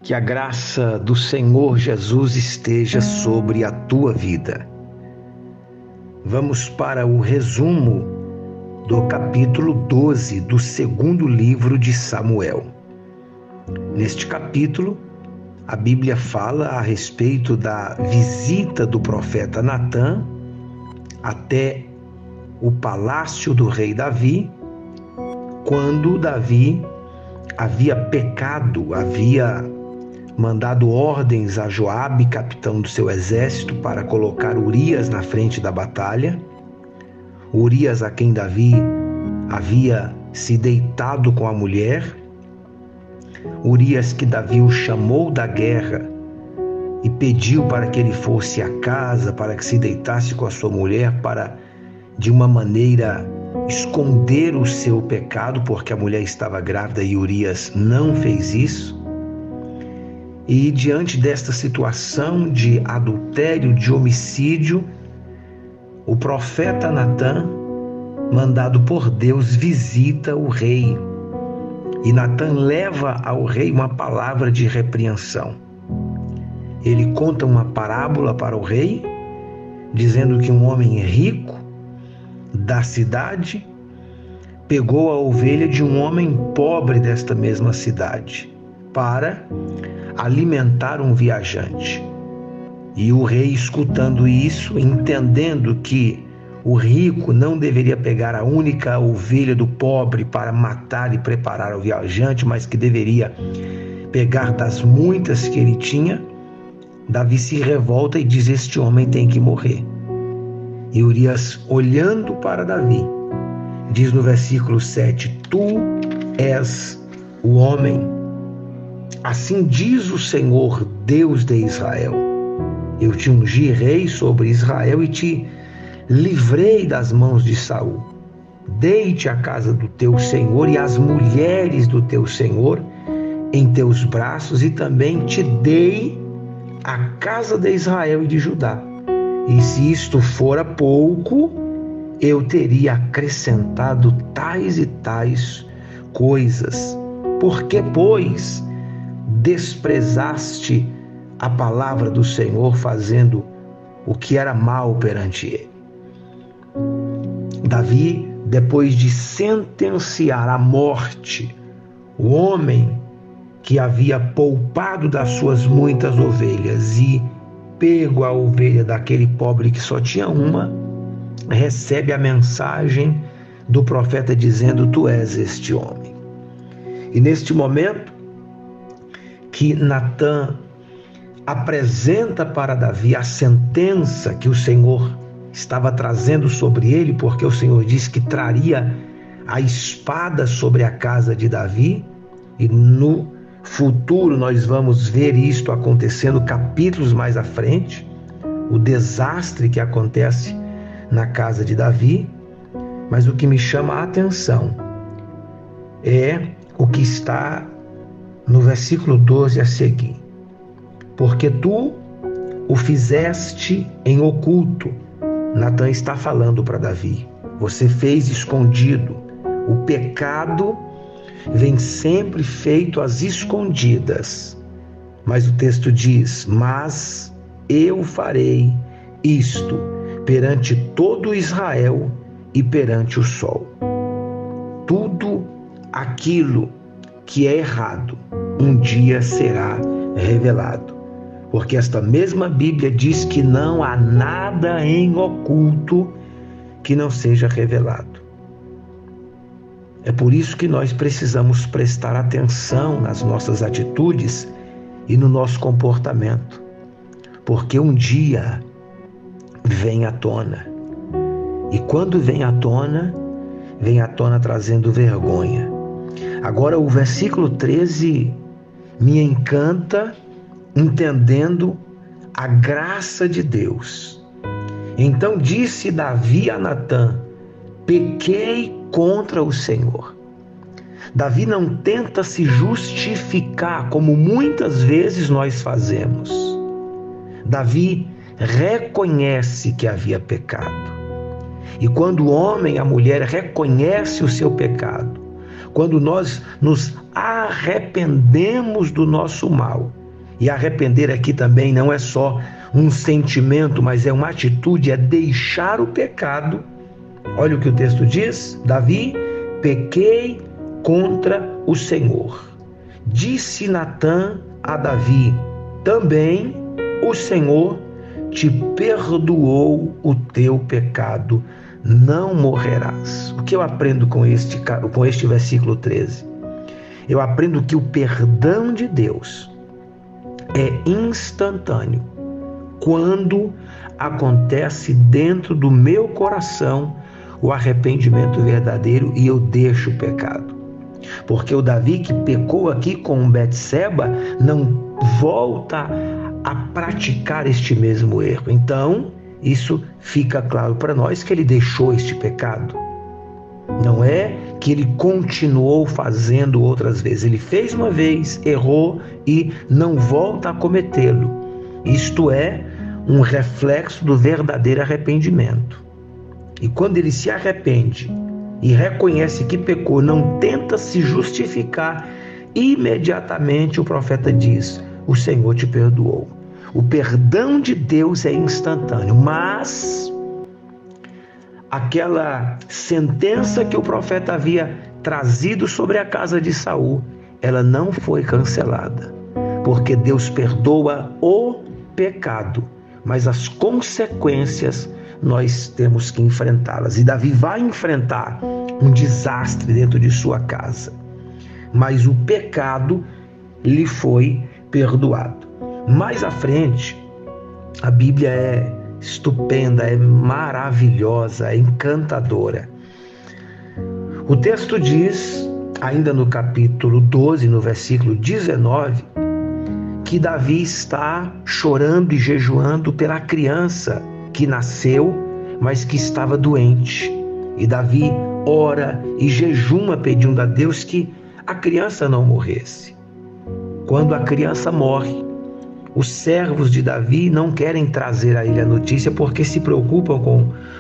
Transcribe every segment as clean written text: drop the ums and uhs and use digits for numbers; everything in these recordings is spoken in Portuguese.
Que a graça do Senhor Jesus esteja sobre a tua vida. Vamos para o resumo do capítulo 12 do segundo livro de Samuel. Neste capítulo, a Bíblia fala a respeito da visita do profeta Natã até o palácio do rei Davi, quando Davi havia pecado, havia mandado ordens a Joabe, capitão do seu exército, para colocar Urias na frente da batalha. Urias, a quem Davi havia se deitado com a mulher. Urias, que Davi o chamou da guerra e pediu para que ele fosse à casa, para que se deitasse com a sua mulher, para, de uma maneira, esconder o seu pecado, porque a mulher estava grávida e Urias não fez isso. E diante desta situação de adultério, de homicídio, o profeta Natã, mandado por Deus, visita o rei. E Natã leva ao rei uma palavra de repreensão. Ele conta uma parábola para o rei, dizendo que um homem rico da cidade pegou a ovelha de um homem pobre desta mesma cidade para alimentar um viajante. E o rei, escutando isso, entendendo que o rico não deveria pegar a única ovelha do pobre para matar e preparar ao viajante, mas que deveria pegar das muitas que ele tinha, Davi se revolta e diz: este homem tem que morrer. E Urias, olhando para Davi, diz no versículo 7: tu és o homem. Assim diz o Senhor, Deus de Israel: eu te ungi rei sobre Israel e te livrei das mãos de Saul. Dei-te a casa do teu senhor e as mulheres do teu senhor em teus braços, e também te dei a casa de Israel e de Judá. E se isto fora pouco, eu teria acrescentado tais e tais coisas. Por que, pois, desprezaste a palavra do Senhor, fazendo o que era mal perante ele? Davi, depois de sentenciar à morte o homem que havia poupado das suas muitas ovelhas e pego a ovelha daquele pobre que só tinha uma, recebe a mensagem do profeta dizendo: tu és este homem. E neste momento que Natã apresenta para Davi a sentença que o Senhor estava trazendo sobre ele, porque o Senhor disse que traria a espada sobre a casa de Davi, e no futuro nós vamos ver isto acontecendo capítulos mais à frente, o desastre que acontece na casa de Davi. Mas o que me chama a atenção é o que está no versículo 12 a seguir: porque tu o fizeste em oculto. Natã está falando para Davi: você fez escondido. O pecado vem sempre feito às escondidas. Mas o texto diz: mas eu farei isto perante todo Israel e perante o sol. Tudo aquilo que é errado um dia será revelado, porque esta mesma Bíblia diz que não há nada em oculto que não seja revelado. É por isso que nós precisamos prestar atenção nas nossas atitudes e no nosso comportamento, porque um dia vem à tona, e quando vem à tona trazendo vergonha. Agora o versículo 13 me encanta, entendendo a graça de Deus. Então disse Davi a Natã: pequei contra o Senhor. Davi não tenta se justificar, como muitas vezes nós fazemos. Davi reconhece que havia pecado. E quando o homem e a mulher reconhecem o seu pecado, quando nós nos arrependemos do nosso mal, E arrepender aqui também não é só um sentimento, mas é uma atitude, é deixar o pecado. Olha o que o texto diz: Davi, pequei contra o Senhor. Disse Natã a Davi: também o Senhor te perdoou o teu pecado, não morrerás. O que eu aprendo com este versículo 13? Eu aprendo que o perdão de Deus é instantâneo quando acontece dentro do meu coração o arrependimento verdadeiro e eu deixo o pecado. Porque o Davi que pecou aqui com Betseba não volta a praticar este mesmo erro. Então, isso fica claro para nós que ele deixou este pecado. Não é que ele continuou fazendo outras vezes. Ele fez uma vez, errou e não volta a cometê-lo. Isto é um reflexo do verdadeiro arrependimento. E quando ele se arrepende e reconhece que pecou, não tenta se justificar, imediatamente o profeta diz: o Senhor te perdoou. O perdão de Deus é instantâneo, mas aquela sentença que o profeta havia trazido sobre a casa de Saul, ela não foi cancelada, porque Deus perdoa o pecado, mas as consequências nós temos que enfrentá-las. E Davi vai enfrentar um desastre dentro de sua casa, mas o pecado lhe foi perdoado. Mais à frente, a Bíblia é estupenda, é maravilhosa, é encantadora. O texto diz, ainda no capítulo 12, no versículo 19, que Davi está chorando e jejuando pela criança que nasceu, mas que estava doente. E Davi ora e jejuma pedindo a Deus que a criança não morresse. Quando a criança morre, os servos de Davi não querem trazer a ele a notícia porque se preocupam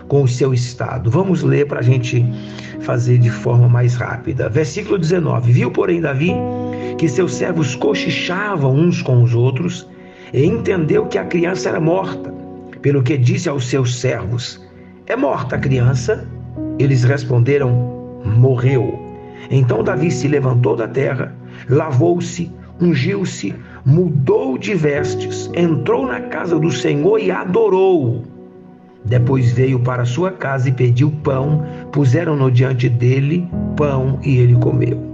com o seu estado. Vamos ler para a gente fazer de forma mais rápida. Versículo 19. Viu, porém, Davi que seus servos cochichavam uns com os outros e entendeu que a criança era morta, pelo que disse aos seus servos: é morta a criança? Eles responderam: morreu. Então Davi se levantou da terra, lavou-se, ungiu-se, mudou de vestes, entrou na casa do Senhor e adorou. Depois veio para sua casa e pediu pão, puseram-no diante dele pão e ele comeu.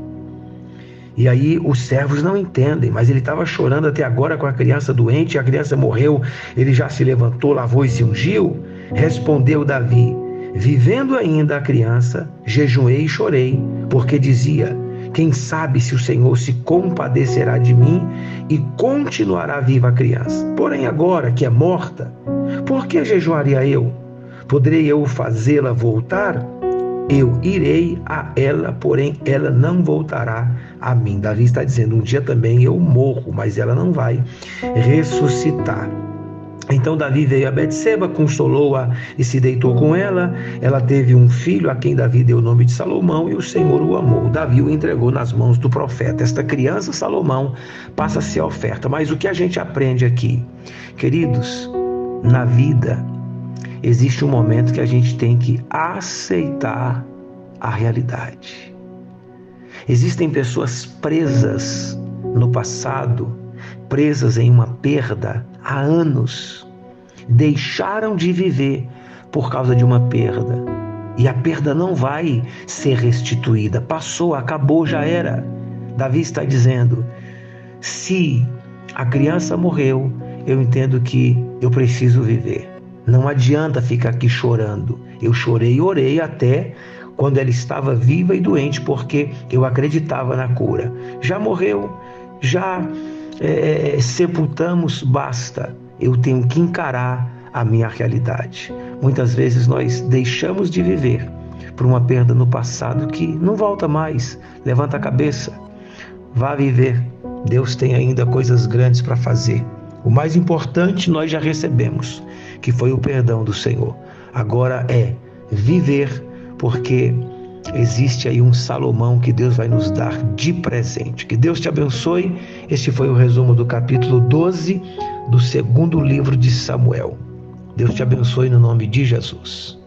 E aí os servos não entendem, mas ele estava chorando até agora com a criança doente, a criança morreu, ele já se levantou, lavou e se ungiu. Respondeu Davi: vivendo ainda a criança, jejuei e chorei, porque dizia: quem sabe se o Senhor se compadecerá de mim e continuará viva a criança. Porém agora que é morta, por que jejuaria eu? Poderei eu fazê-la voltar? Eu irei a ela, porém ela não voltará a mim. Davi está dizendo: um dia também eu morro, mas ela não vai ressuscitar. Então Davi veio a Betseba, consolou-a e se deitou com ela. Ela teve um filho a quem Davi deu o nome de Salomão e o Senhor o amou. Davi o entregou nas mãos do profeta. Esta criança, Salomão, passa a ser a oferta. Mas o que a gente aprende aqui? Queridos, na vida existe um momento que a gente tem que aceitar a realidade. Existem pessoas presas no passado, presas em uma perda há anos, deixaram de viver por causa de uma perda. E a perda não vai ser restituída. Passou, acabou, já era. Davi está dizendo: se a criança morreu, eu entendo que eu preciso viver. Não adianta ficar aqui chorando. Eu chorei e orei até quando ela estava viva e doente, porque eu acreditava na cura. Já morreu, já sepultamos, basta. Eu tenho que encarar a minha realidade. Muitas vezes nós deixamos de viver por uma perda no passado que não volta mais. Levanta a cabeça, vá viver. Deus tem ainda coisas grandes para fazer. O mais importante nós já recebemos, que foi o perdão do Senhor. Agora é viver, porque existe aí um Salomão que Deus vai nos dar de presente. Que Deus te abençoe. Este foi o resumo do capítulo 12 do segundo livro de Samuel. Deus te abençoe no nome de Jesus.